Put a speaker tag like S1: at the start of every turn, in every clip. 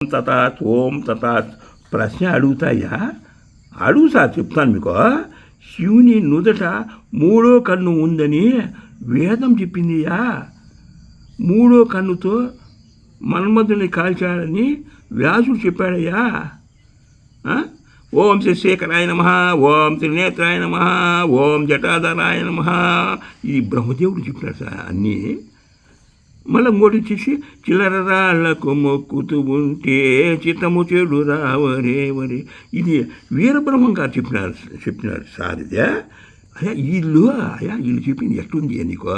S1: తథాత్ ఓం తథాత్ ప్రశ్న అడుగుతాయా? అడుగు సార్, చెప్తాను మీకు. శివుని నుదట మూడో కన్ను ఉందని వేదం చెప్పిందియా. మూడో కన్నుతో మన్మధుని కాల్చాడని వ్యాసుడు చెప్పాడయ్యా. ఓం శశేఖరాయ నమః, ఓం త్రినేత్రాయ నమః, ఓం జటాధరాయ నమః. ఇది బ్రహ్మదేవుడు చెప్పినాడు సార్ అన్నీ. మళ్ళీ ఇంకోటి వచ్చేసి చిల్లరరాళ్లకు మొక్కుతూ ఉంటే చిత్తము చెడు రావరే. ఇది వీరబ్రహ్మం గారు చెప్పినారు సార్. ఇదే వీళ్ళు చెప్పింది ఎట్లుంది నీకు?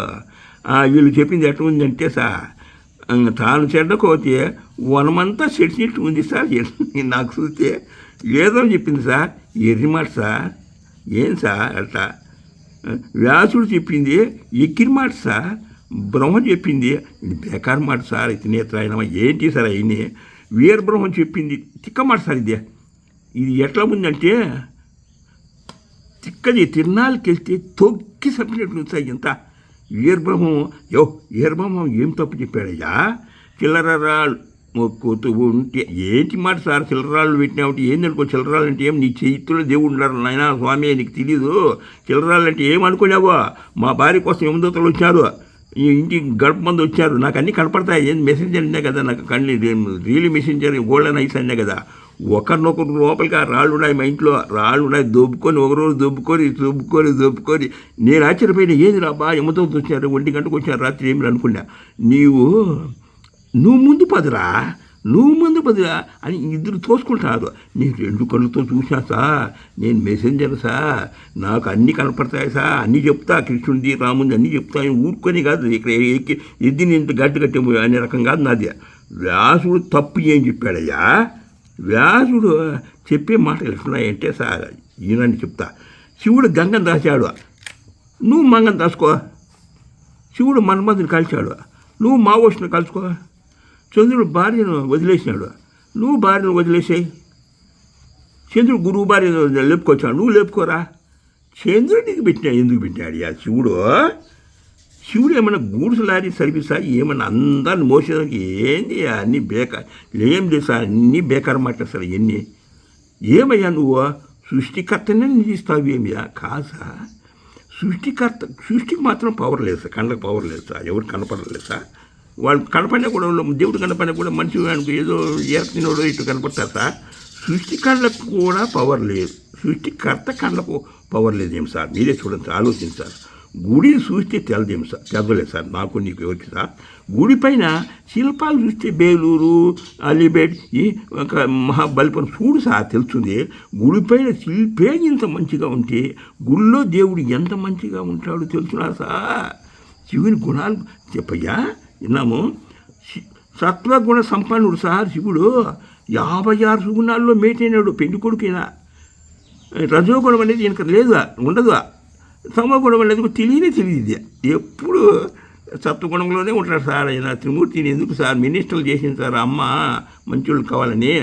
S1: వీళ్ళు చెప్పింది ఎట్లుంది అంటే సార్, తాను చెడ్డకోతే వనమంతా చెడిచినట్టు ఉంది సార్. నాకు చూస్తే ఏదో చెప్పింది సార్, ఎర్రిమాట సార్. ఏం సార్ అట్లా? వ్యాసుడు చెప్పింది ఎక్కిరి మాట సార్, బ్రహ్మ చెప్పింది ఇది బేకారు మాట సార్. ఇతనేత్రాయనమా ఏంటి సార్ అవన్నీ? వీరబ్రహ్మం చెప్పింది తిక్క మాట సార్. ఇది ఎట్లా ఉందంటే తిక్కది తిరునాళ్ళకి వెళ్తే తొక్కి చంపినట్టు సార్. ఎంత వీరబ్రహ్మం ఏం తప్పు చెప్పాడయ్యా? చిల్లరరాళ్ళు మొక్కుతూ ఉంటే ఏంటి మాట సార్? చిల్లరాళ్ళు పెట్టినావుంటే ఏందనుకో? చిల్లరాళ్ళు అంటే ఏం? నీ చేతిలో దేవుడు ఉన్నారు నాయన స్వామి, నీకు తెలీదు. చిల్లరాళ్ళు అంటే ఏమనుకున్నావో? మా భార్య కోసం యమదూతలు వచ్చారు, ఈ ఇంటికి గడప మంది వచ్చారు, నాకు అన్నీ కనపడతాయి. ఏం మెసెంజర్ అనే కదా, నాకు కళ్ళు రియల్ మెసెంజర్ గోల్డెన్ ఐస్ అనే కదా. ఒకరినొకరు లోపలికి ఆ రాళ్ళు ఉన్నాయి, మా ఇంట్లో రాళ్ళు ఉన్నాయి. ఒకరోజు దొబ్బుకొని నేను ఆశ్చర్యపోయినా. ఏంది రాబా యమదూతలు వచ్చారు, 1 గంటకు వచ్చారు రాత్రి, ఏమి అనుకున్నా. నువ్వు ముందు పదరా అని ఇద్దరు తోసుకుంటారు. నేను 2 కళ్ళతో చూసా సార్, నేను మెసెంజర్ సార్, నాకు అన్నీ కనపడతాయి సార్, అన్నీ చెప్తా, కృష్ణుడిది రాముంది అన్నీ చెప్తాను. ఊరుకొని కాదు, ఇక్కడ ఎద్దిని ఇంత గట్టి అనే రకం కాదు నాది. వ్యాసుడు తప్పు ఏం చెప్పాడయ్యా? వ్యాసుడు చెప్పే మాటలు ఎట్లున్నాయంటే సార్, ఈయనని చెప్తా. శివుడు గంగను దాచాడు, నువ్వు మంగను దాచుకో. శివుడు మన్మధుని కలిశాడు, నువ్వు మావోష్ను కలుసుకో. చంద్రుడు భార్యను వదిలేసినాడు, నువ్వు భార్యను వదిలేసాయి. చంద్రుడు గురువు భార్యను లేపుకొచ్చాడు, నువ్వు లేపుకోరా. చంద్రుడికి ఎందుకు పెట్టాడు శివుడు ఏమన్నా గూడ్స్ లారీ సర్వీసా? ఏమన్నా అందరిని మోసేదానికి? ఏంది అన్నీ బేకార్, ఏం లేదు సార్, అన్నీ బేకార్ మాటలు సార్. ఎన్ని ఏమయ్యా నువ్వు సృష్టికర్తనే నిధిస్తావు? ఏమయ్యా కాదు సార్. సృష్టికి మాత్రం పవర్ లేదు సార్, కళ్ళకి పవర్ లేదు సార్, ఎవరు కనపడలేదు సార్. వాళ్ళు కనపడినా కూడా, దేవుడు కనపడినా కూడా మనిషి ఏదో ఏర్తినోడో ఇటు కనపడతారు సార్. సృష్టి కళ్ళకు కూడా పవర్ లేదు, సృష్టికర్త కళ్ళకు పవర్ లేదేం సార్? మీరే చూడండి సార్, ఆలోచించారు. గుడిని చూస్తే తెలదేం సార్, తెలదలేదు సార్ నాకు నీకు ఎవరికి సార్. గుడి పైన శిల్పాలు చూస్తే బేలూరు, అలీబేట్, ఈ ఒక మహాబలిపురం చూడు సార్ తెలుస్తుంది. గుడి పైన శిల్పే ఇంత మంచిగా ఉంటే గుడిలో దేవుడు ఎంత మంచిగా ఉంటాడో తెలుసునా సార్. శివుని గుణాలు చెప్పయ్యా విన్నాము. సత్వగుణ సంపన్నుడు సార్ శివుడు. 56 సుగుణాల్లో మేటైనాడు పెళ్లి కొడుకైనా. రజోగుణం అనేది ఇంకా లేదు, ఉండదు. సమగుణం అనేది తెలియదు. ఎప్పుడు సత్వగుణంలోనే ఉంటాడు సార్ ఆయన. త్రిమూర్తిని ఎందుకు సార్ మినిస్టర్లు చేసింది సార్ అమ్మ మంచోళ్ళు కావాలని.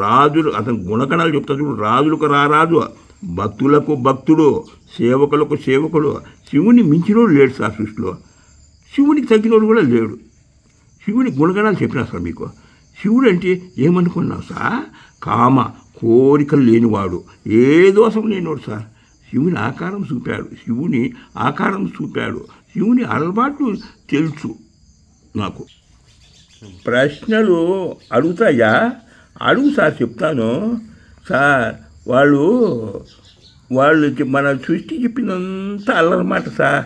S1: రాజులు అతను గుణగణాలు చెప్తాడు. రాజులకు రారాజు, భక్తులకు భక్తుడు, సేవకులకు సేవకుడు. శివుని మించినోడు లేడు సార్ సృష్టిలో, శివునికి తగ్గినోడు కూడా లేడు. శివుని గుణగణాలు చెప్పినా సార్ మీకు. శివుడు అంటే ఏమనుకున్నావు సార్? కామ కోరికలు లేనివాడు, ఏ దోషం లేనివాడు సార్. శివుని ఆకారం చూపాడు, శివుని అలవాట్లు తెలుసు నాకు. ప్రశ్నలు అడుగుతాయా? అడుగు సార్, చెప్తాను సార్. వాళ్ళు మన సృష్టి చెప్పిందంతా అల్లరమాట సార్.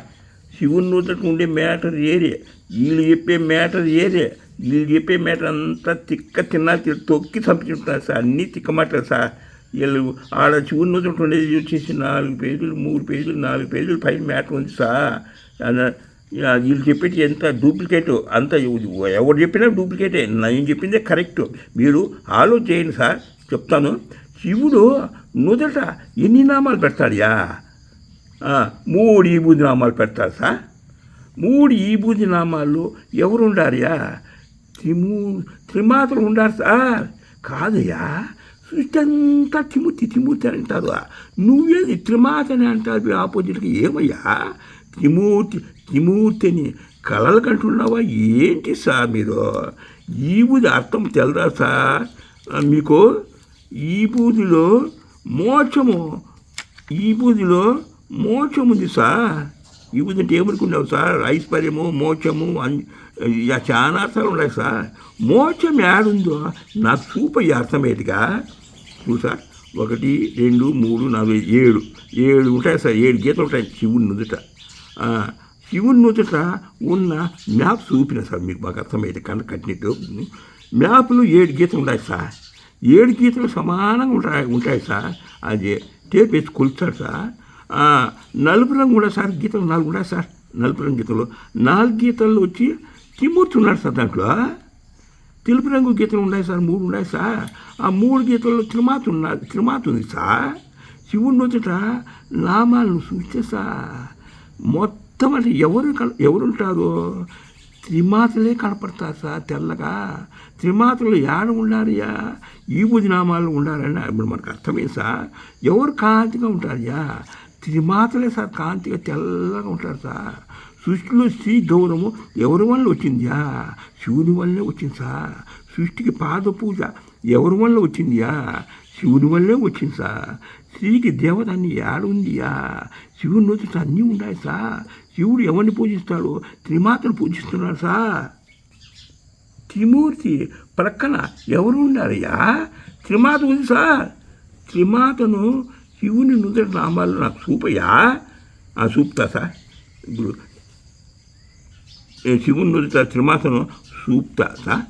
S1: శివుని నూతకు ఉండే మ్యాటర్ ఏరే, వీళ్ళు చెప్పే మ్యాటర్ ఏరే. వీళ్ళు చెప్పే మ్యాటర్ అంతా తిన్నా తొక్కి చంపుతుంటారు సార్. అన్నీ తిక్క మాటలు సార్. వీళ్ళు ఆడ శివుని నూతకు ఉండేది వచ్చేసి 4 పేజీలు 3 పేజీలు 4 పేజీలు పైన మ్యాటర్ ఉంది సార్. వీళ్ళు చెప్పేది ఎంత డూప్లికేట్, అంత ఎవరు చెప్పినా డూప్లికేటే. నేను చెప్పిందే కరెక్ట్. మీరు ఆలోచన చేయండి సార్, చెప్తాను. శివుడు నుదట ఎన్ని నామాలు పెడతాడుయా? 3 ఈబూది నామాలు పెడతారు సార్. 3 ఈబూది నామాల్లో ఎవరు ఉండారయా? త్రిమాతలు ఉండారు సార్. కాదయ్యా, సృష్టి అంతా తిమూర్తి అని అంటారు. నువ్వేది త్రిమాతని అంటారు ఆపోజిట్గా? ఏమయ్యా త్రిమూర్తి అని కలలు కంటున్నావా ఏంటి సార్ మీరు? ఈ బూది అర్థం తెలదా సార్ మీకు? ఈ బూదిలో మోక్షము, ఈ బూదిలో మోక్షం ఉంది సార్. ఈ బూది అంటే ఏమనుకున్నావు సార్? ఐశ్వర్యము, మోక్షము చాలా అర్థాలు ఉన్నాయి సార్. మోక్షం ఏడుందో నాకు చూపయ్యే అర్థమయ్యేదిగా. చూడు సార్, 1 2 3 4 7 ఉంటాయి సార్. 7 గీతలు ఉంటాయి శివుని నుదుట. శివుని నుదుట ఉన్న మ్యాప్ చూపిన సార్ మీకు బాగా అర్థమైతే కన్నా కట్టినట్టు. మ్యాప్లో 7 గీతలు ఉన్నాయి సార్. 7 గీతలు సమానంగా ఉంటాయి సార్. అది టేప్ వేసి కొలుస్తారు సార్. నలుపు రంగు కూడా సార్ గీతలు 4 ఉన్నాయి సార్. నలుపు రంగు గీతలు 4 గీతల్లో వచ్చి త్రిమూర్తి ఉన్నాడు సార్. దాంట్లో తెలుపు రంగు గీతలు ఉన్నాయి సార్, 3 ఉన్నాయి సార్. ఆ 3 గీతల్లో త్రిమాత ఉంది సార్. శివుని వచ్చట నామాలను చూస్తే సార్ మొత్తం అంటే ఎవరుంటారో త్రిమాతలే కనపడతారు సార్ తెల్లగా. త్రిమాతలు ఏడ ఉండారయ్యా? ఈ బుద్ధి నామాలు ఉండాలని ఇప్పుడు మనకు అర్థమైంది సార్. ఎవరు కాంతిగా ఉంటారయ్యా? త్రిమాతలే సార్ కాంతిగా తెల్లగా ఉంటారు సార్. సృష్టిలో స్త్రీ గౌరవము ఎవరి వల్ల వచ్చిందియా? శివుని వల్లే వచ్చింది సార్. సృష్టికి పాద పూజ ఎవరి వల్ల వచ్చిందియా? శివుని వల్లే వచ్చింది సార్. స్త్రీకి దేవత అన్ని ఏడుందియా? శివుని వచ్చి అన్నీ ఉన్నాయి సార్. శివుడు ఎవరిని పూజిస్తాడు? త్రిమాతను పూజిస్తున్నాడు సార్. త్రిమూర్తి ప్రక్కన ఎవరు ఉండారయ్యా? త్రిమాత ఉంది సార్. త్రిమాతను శివుని నుదుట నామాలు నాకు చూపయ్యా? చూపుతా సార్. ఇప్పుడు శివుని నుదుట త్రిమాతను చూపుతా సార్.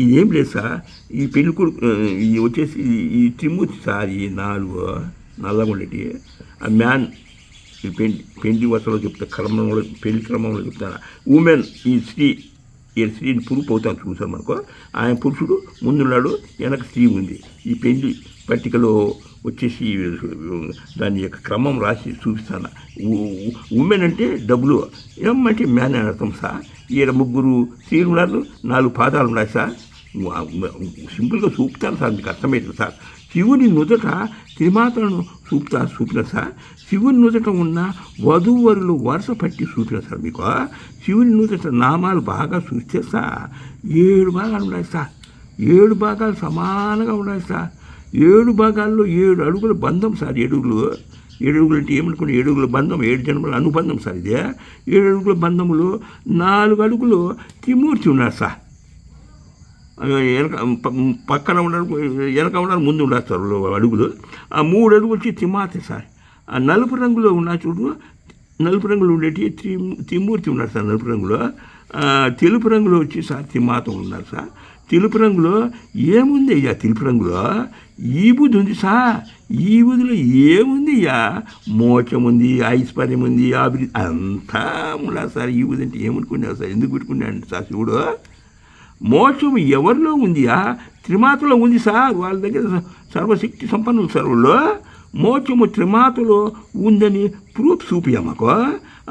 S1: ఇదేం లేదు సార్. ఈ పెళ్లి కొడుకు వచ్చేసి ఈ త్రిమూర్తి సార్. ఈ 4 నల్లగా ఉండేటి ఆ మ్యాన్ ఈ పెళ్లి వసలో చెప్తా, క్రమంలో పెళ్లి క్రమంలో చెప్తాను. ఉమెన్ ఈ స్త్రీని పురుపు అవుతాను చూసారు మనకు. ఆయన పురుషుడు ముందున్నాడు, వెనక స్త్రీ ఉంది. ఈ పెళ్లి పట్టికలో వచ్చేసి దాని యొక్క క్రమం రాసి చూపిస్తాను. ఉమెన్ అంటే డబ్బులు, ఏమంటే మ్యాన్ అని అర్థం సార్. ఈడ 3 స్త్రీలు ఉన్నారు, 4 పాదాలు ఉన్నాయి సార్. సింపుల్గా చూపుతాను సార్, మీకు అర్థమవుతుంది సార్. శివుని నుదుట త్రిమాతలను చూపిన సార్. శివుని నుదుట ఉన్న వధూవరులు వరుస పట్టి చూపిన సార్ మీకు. శివుని నుదుట నామాలు బాగా చూస్తే సార్ 7 భాగాలు ఉన్నాయి సార్. 7 భాగాలు సమానంగా ఉన్నాయి సార్. 7 భాగాల్లో 7 అడుగుల బంధం సార్. 7 అడుగులు అంటే ఏమనుకున్నా? 7 అడుగుల బంధం, 7 జన్మల అనుబంధం సార్ ఇదే. 7 అడుగుల బంధములు 4 అడుగులు త్రిమూర్తి ఉన్నారు సార్. పక్కన ఉన్నారు, వెనక ఉన్నారు, ముందు ఉన్నారు సార్ అడుగులు. ఆ 3 అడుగులు వచ్చి త్రిమాత సార్. ఆ నలుపు రంగులో ఉన్న చూడు, నలుపు రంగులో ఉండేటి త్రిమూర్తి ఉన్నారు సార్ నలుపు రంగులో. తెలుపు రంగులో వచ్చి సార్ త్రిమాత ఉన్నారు సార్. తెలుపు రంగులో ఏముంది అయ్యా? తెలుపు రంగులో ఈ బుద్ధి ఉంది సార్. ఈ బుద్ధిలో ఏముంది అయ్యా? మోక్షం ఉంది, ఐశ్వర్యం ఉంది, అభివృద్ధి అంతా ఉన్నారు సార్. ఈ బుద్ధి అంటే ఏమనుకున్నావు సార్? ఎందుకు పెట్టుకున్నాడు సార్ శివుడు? మోక్షం ఎవరిలో ఉందియా? త్రిమాతలో ఉంది సార్. వాళ్ళ దగ్గర సర్వశక్తి సంపన్నులు సార్ వాళ్ళు. మోక్షము త్రిమాతలో ఉందని ప్రూఫ్ చూపియా మాకు.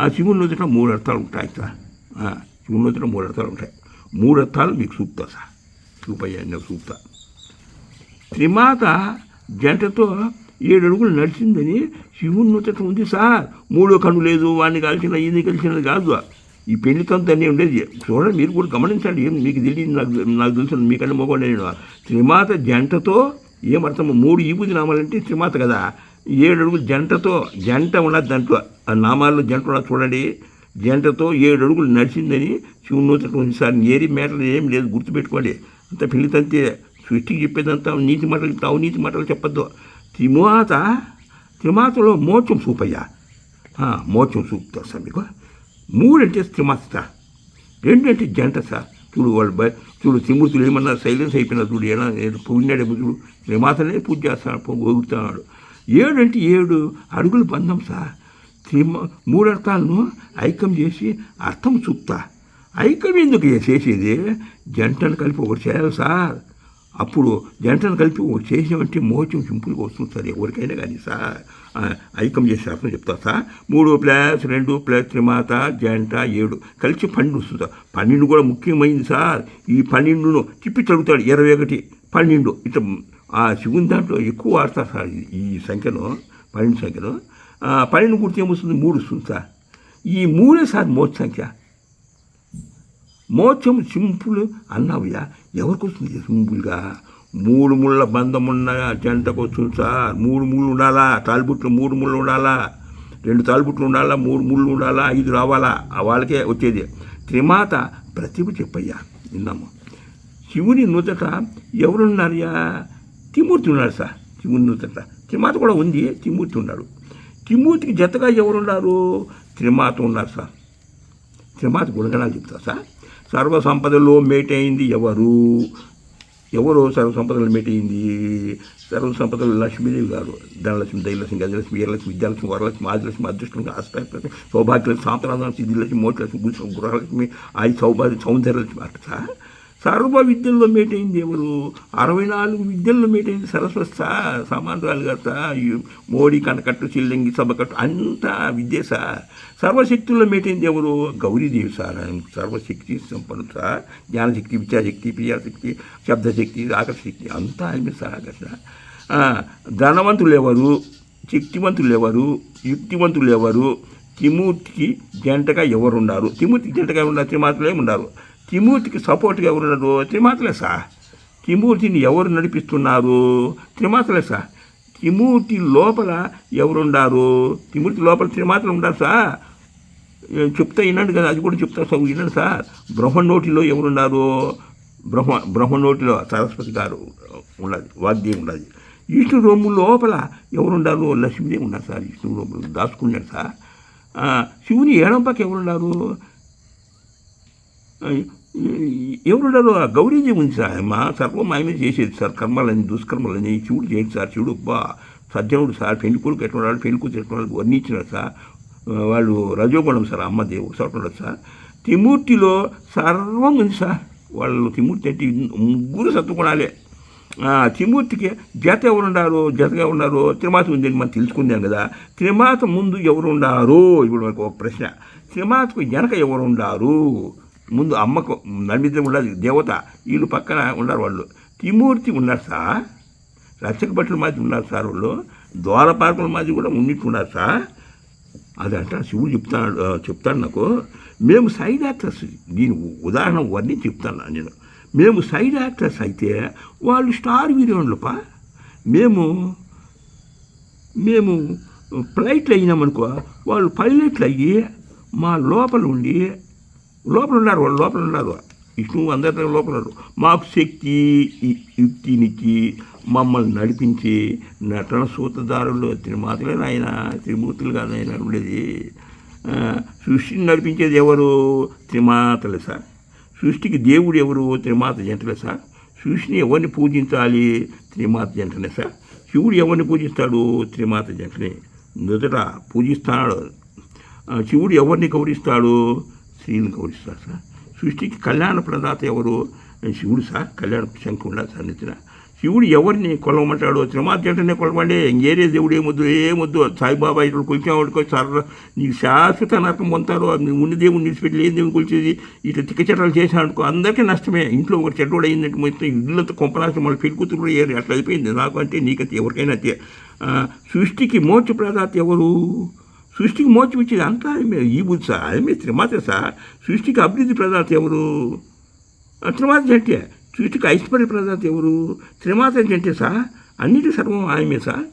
S1: ఆ శివుని నుదుట 3 అర్థాలు ఉంటాయి సార్. శివుని నుదుట 3 అర్థాలు ఉంటాయి. 3 అర్థాలు మీకు చూపుతా సార్. చూపయ్యా, నేను చూపుతా. త్రిమాత జంటతో 7 అడుగులు నడిచిందని శివుని నుదుట ఉంది సార్. 3వ కన్ను లేదు, వాడిని కలిసిన ఇది కలిసినది కాదు. ఈ పెళ్లికంతా అన్నీ ఉండేది. చూడండి, మీరు కూడా గమనించండి. ఏం మీకు తెలియదు, నాకు తెలుసు. మీకన్నా మొగండి నేను. త్రిమాత జంటతో ఏమర్థము? 3 ఈబుది నామాలంటే త్రిమాత కదా. 7 అడుగులు జంటతో, జంట ఉన్నది దాంట్లో. ఆ నామాల్లో జంట ఉన్నది చూడండి. జంటతో 7 అడుగులు నడిచిందని శివుని నూతట ఉంది సార్. ఏరి మేటలు ఏం లేదు, గుర్తుపెట్టుకోండి. అంత పెళ్లితంతే. సృష్టికి చెప్పేదంతా నీతి మాటలు చెప్తా, అవినీతి మాటలు చెప్పొద్దు. త్రిమాతలో మోక్షం చూపయ్యా. మోక్షం చూపుతా సార్ మీకు. 3 అంటే త్రిమాత సార్. 2 అంటే జంట సార్. చూడు చూడు త్రిమూర్తులు ఏమన్నా సైలెన్స్ అయిపోయినా చూడు. పుణ్యాడే చూడు, త్రిమాతనే పూజ చేస్తాడు, పోగుతున్నాడు. 7 అంటే 7 అడుగుల బంధం సార్. 3 అర్థాలను ఐక్యం చేసి అర్థం చూపుతా. ఐక్యం ఎందుకు చేసేది? జంటను కలిపి ఒకటి చేయాలి సార్. అప్పుడు జంటను కలిపి ఒకటి చేసామంటే మోక్షం సింపుల్గా వస్తుంది సార్. ఎవరికైనా కానీ సార్ ఐక్యం చేసే అర్థం చెప్తా సార్. 3 + 2 + త్రిమాత జంట 7 కలిసి 12 వస్తుంది సార్. 12 కూడా ముఖ్యమైంది సార్. ఈ 12ను తిప్పి చదువుతాడు. 21, 12 ఇట్లా ఆ శివుని దాంట్లో ఎక్కువ వాడతారు సార్ ఈ సంఖ్యను, 12 సంఖ్యను. 12 గుర్తు ఏమొస్తుంది? 3 వస్తుంది సార్. ఈ 3 సార్ మోక్ష సంఖ్య. మోక్షం సింపుల్ అన్నావుయా. ఎవరికి వస్తుంది సింపుల్గా? 3 ముళ్ళ బంధం ఉన్న జంటకు వస్తుంది సార్. 3 ముళ్ళు ఉండాలా, తాలిబుట్లు 3 ముళ్ళు ఉండాలా, 2 తాలిబుట్లు ఉండాలా, 3 ముళ్ళు ఉండాలా, 5 రావాలా, వాళ్ళకే వచ్చేది. త్రిమాత ప్రతిభ చెప్పయ్యా విన్నాము. శివుని నుదట ఎవరున్నారయ్యా? త్రిమూర్తి ఉన్నాడు సార్. శివుని నుదట త్రిమాత కూడా ఉంది, త్రిమూర్తి ఉన్నాడు. త్రిమూర్తికి జతగా ఎవరున్నారు? త్రిమాత ఉన్నారు సార్. త్రిమాత గుణగణాలు చెప్తా సార్. సర్వసంపదలో మేటైంది ఎవరు? సర్వసంపదలు మేటైంది? సర్వసంపదలు లక్ష్మీదేవి గారు. ధనలక్ష్మి, దైలక్ష్మి, గజలక్ష్మి, వీరలక్ష్మి, విద్యాలక్ష్మి, వరలక్ష్మి, ఆదిలక్ష్మి, అదృష్టలక్ష్మి, అష్టలక్ష్మి, సౌభాగ్యలక్ష్మి, సాంతనాదలక్ష్మి, సిద్ధిలక్ష్మి, మోక్షలక్ష్మి, భూలక్ష్మి, గృహలక్ష్మి, ఆది సౌందర్యలక్ష్మి. అట్ట సార్. సర్వ విద్యల్లో మేటైంది ఎవరు? 64 విద్యల్లో మేటైంది సరస్వతి సార్. సమానరాలు కదా, మోడీ కనకట్టు, చిల్లంగి సభకట్టు అంతా విద్య సార్. సర్వశక్తుల్లో మేటైంది ఎవరు? గౌరీదేవి సార్. సర్వశక్తి సంపన్నం సార్. జ్ఞానశక్తి, విద్యాశక్తి, ప్రియాశక్తి, శబ్దశక్తి, ఆకర్షశక్తి అంతా ఆమె సార్ కదా. ధనవంతులు ఎవరు? శక్తివంతులు ఎవరు? యుక్తివంతులు ఎవరు? త్రిమూర్తికి జంటగా ఎవరున్నారు? త్రిమూర్తికి జంటగా ఉన్నారు త్రిమాతలే ఉన్నారు. త్రిమూర్తికి సపోర్ట్గా ఎవరున్నారు? త్రిమాతలే సార్. త్రిమూర్తిని ఎవరు నడిపిస్తున్నారు? త్రిమాతలే సార్. త్రిమూర్తి లోపల ఎవరున్నారు? త్రిమూర్తి లోపల త్రిమాతలు ఉన్నారు సార్. చెప్తా వినండి కదా, అది కూడా చెప్తా సార్, వినండి సార్. బ్రహ్మనోటిలో ఎవరున్నారు? బ్రహ్మనోటిలో సరస్వతి గారు ఉన్నది, వాగ్దేవి ఉన్నది. విష్ణు రొమ్ము లోపల ఎవరున్నారు? లక్ష్మీదేవి ఉన్నారు సార్. విష్ణు రొమ్ము దాచుకున్నారు సార్. శివుని ఎడంపక్క ఎవరున్నారు? ఎవరున్నారు? గౌరీదేవి ఉంది సార్. మా సర్వం ఆయనే చేసేది సార్. కర్మలని, దుష్కర్మలని శివుడు చేయడు సార్. శివుడు సజ్జనుడు సార్. పెళ్లి కొడుకు ఎట్టున్నాడు, పెళ్లి కూతురు ఎట్టున్నాడు వర్ణించినాడు సార్. వాళ్ళు రజోగుణం సార్. అమ్మదేవి ఒకసారి సార్. త్రిమూర్తిలో సర్వం ఉంది సార్. వాళ్ళు త్రిమూర్తి అంటే 3 సత్వగుణాలే. త్రిమూర్తికి జత ఎవరున్నారు? జతగా ఉన్నారు త్రిమాత ఉందని మనం తెలుసుకుందాం కదా. త్రిమాత ముందు ఎవరు ఉండారు? ఇప్పుడు మనకు ఒక ప్రశ్న. త్రిమాతకు వెనక ఎవరు ఉండారు? ముందు అమ్మకు నడిమిద్ర ఉండదు దేవత, వీళ్ళు పక్కన ఉన్నారు వాళ్ళు. త్రిమూర్తి ఉన్నారు సార్. రచ్చక భటుల మాది ఉన్నారు సార్. వాళ్ళు ద్వారపాలకుల మాది కూడా ఉన్నట్టున్నారు సార్. అదంట శివుడు చెప్తాడు నాకు. మేము సైడ్ యాక్టర్స్, దీని ఉదాహరణ వర్ణించి చెప్తాను నేను. మేము సైడ్ యాక్టర్స్ అయితే వాళ్ళు స్టార్ హీరోయిన్లపా. మేము ఫ్లైట్లు అయినామనుకో, వాళ్ళు పైలట్లు అయ్యి మా లోపల ఉన్నారు. వాళ్ళు లోపల ఉన్నారు. విష్ణువు అందరి లోపల ఉన్నారు. మాకు శక్తి, యుక్తినిచ్చి మమ్మల్ని నడిపించి నటన సూత్రధారులు త్రిమాతలే నాయన, త్రిమూర్తులు కాదు ఆయన ఉండేది. సృష్టిని నడిపించేది ఎవరు? త్రిమాతలే సార్. సృష్టికి దేవుడు ఎవరు? త్రిమాత జంటలే సార్. సృష్టిని ఎవరిని పూజించాలి? త్రిమాత జంటనే సార్. శివుడు ఎవరిని పూజిస్తాడు? త్రిమాత జంటనే మొదట పూజిస్తాడు. శివుడు ఎవరిని గౌరవిస్తాడు? స్త్రీని గౌరవిస్తాడు సార్. సృష్టికి కళ్యాణ ప్రదాత ఎవరు? శివుడు సార్. కళ్యాణ శంఖం ఉండాలి సార్ నెత్తిన. శివుడు ఎవరిని కొలవమంటాడు? త్రిమాత జంటనే కొలవండి. ఇంకేరే దేవుడు ఏమొద్దు. సాయిబాబా ఇట్లా కొలిచామనుకో సార్, నీకు శాశ్వత నరకం పొందుతారు. ఉన్న దేవుడు నిలిచిపెట్టి లేని దేవుడు కొలిచేది ఇట్లా తిక్కచట్టాలు చేశానుకో అందరికీ నష్టమే. ఇంట్లో ఒక చెడ్డోడు అయిందంటే మొత్తం ఇల్లంతా కొంపనాశం, మళ్ళీ పెళ్లి కూతురు కూడా ఏరు. అట్లా అయిపోయింది. నాకు అంటే నీకంతే, ఎవరికైనా అంతే. సృష్టికి మోక్ష ప్రదాత ఎవరు? సృష్టికి మోక్షం ఇచ్చేది అంతా ఈ బుద్ధి సార్. ఆమె త్రిమాత సార్. సృష్టికి అభివృద్ధి ప్రదాత ఎవరు? త్రిమాత జంటే. సృష్టికి ఐశ్వర్య ప్రదాత ఎవరు? త్రిమాత జంటే సార్. అన్నిటి సర్వం ఆమె సార్.